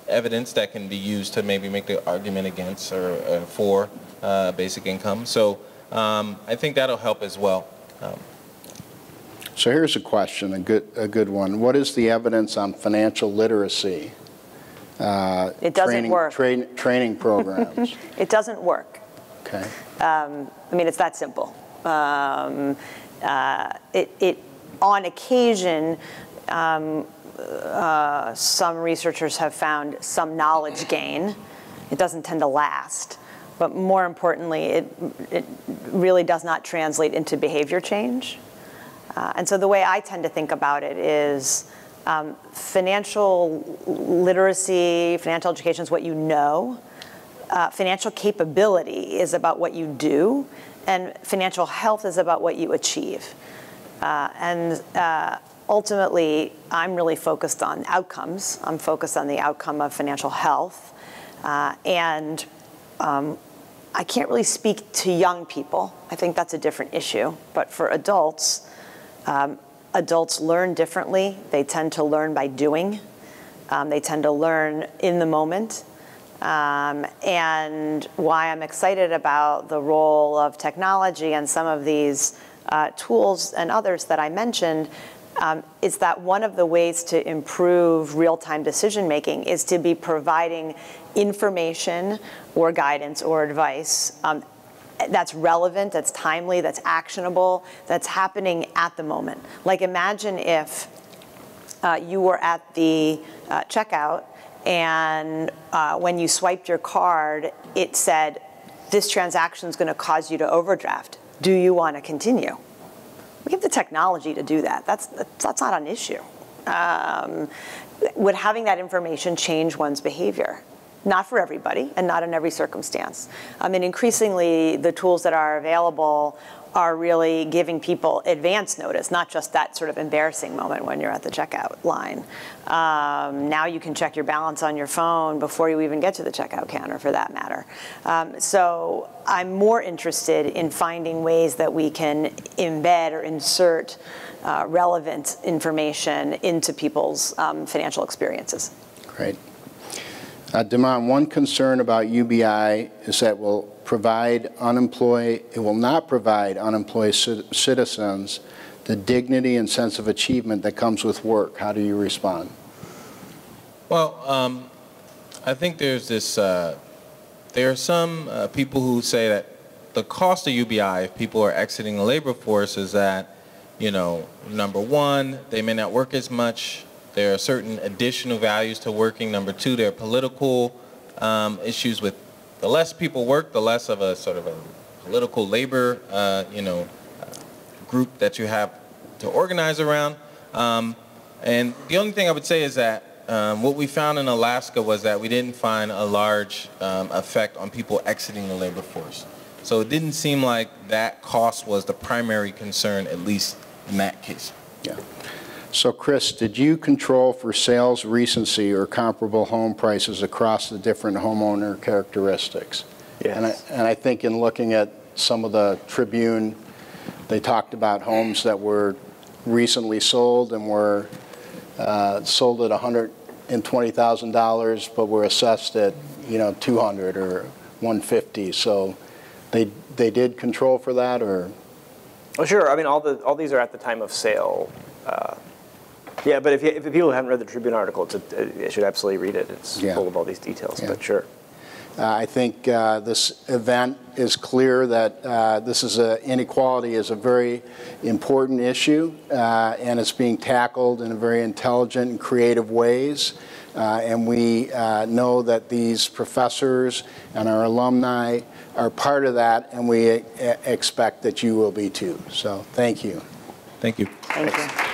evidence that can be used to maybe make the argument against or for basic income. So I think that'll help as well. So here's a question, a good one. What is the evidence on financial literacy? It doesn't work. Training programs. It doesn't work. Okay. It's that simple. It on occasion, some researchers have found some knowledge gain. It doesn't tend to last. But more importantly, it really does not translate into behavior change. And so the way I tend to think about it is financial literacy, financial education is what you know. Financial capability is about what you do. And financial health is about what you achieve. Ultimately, I'm really focused on outcomes. I'm focused on the outcome of financial health. I can't really speak to young people. I think that's a different issue. But for adults, adults learn differently. They tend to learn by doing. They tend to learn in the moment. And why I'm excited about the role of technology and some of these tools and others that I mentioned is that one of the ways to improve real-time decision-making is to be providing information or guidance or advice that's relevant, that's timely, that's actionable, that's happening at the moment. Like imagine if you were at the checkout and when you swiped your card, it said, this transaction is going to cause you to overdraft. Do you want to continue? We have the technology to do that. That's not an issue. Would having that information change one's behavior? Not for everybody and not in every circumstance. I mean, increasingly, the tools that are available are really giving people advance notice, not just that sort of embarrassing moment when you're at the checkout line. Now you can check your balance on your phone before you even get to the checkout counter, for that matter. So I'm more interested in finding ways that we can embed or insert relevant information into people's financial experiences. Great. Damon, one concern about UBI is that it will not provide unemployed citizens the dignity and sense of achievement that comes with work. How do you respond? Well, I think there's this, there are some people who say that the cost of UBI, if people are exiting the labor force, is that, you know, number one, they may not work as much. There are certain additional values to working. Number two, there are political issues with the less people work, the less of a sort of a political labor, group that you have to organize around. And the only thing I would say is that what we found in Alaska was that we didn't find a large effect on people exiting the labor force. So it didn't seem like that cost was the primary concern, at least in that case. Yeah. So Chris, did you control for sales recency or comparable home prices across the different homeowner characteristics? Yes. And I think in looking at some of the Tribune, they talked about homes that were recently sold and were sold at $120,000, but were assessed at, you know, $200 or $150. So they did control for that, or? Well, sure. I mean, all these are at the time of sale. Yeah, but if people haven't read the Tribune article, they should absolutely read it. It's full of all these details, but sure. I think this event is clear that inequality is a very important issue, and it's being tackled in very intelligent and creative ways. And we know that these professors and our alumni are part of that, and we expect that you will be too. So thank you. Thank you. Thank you.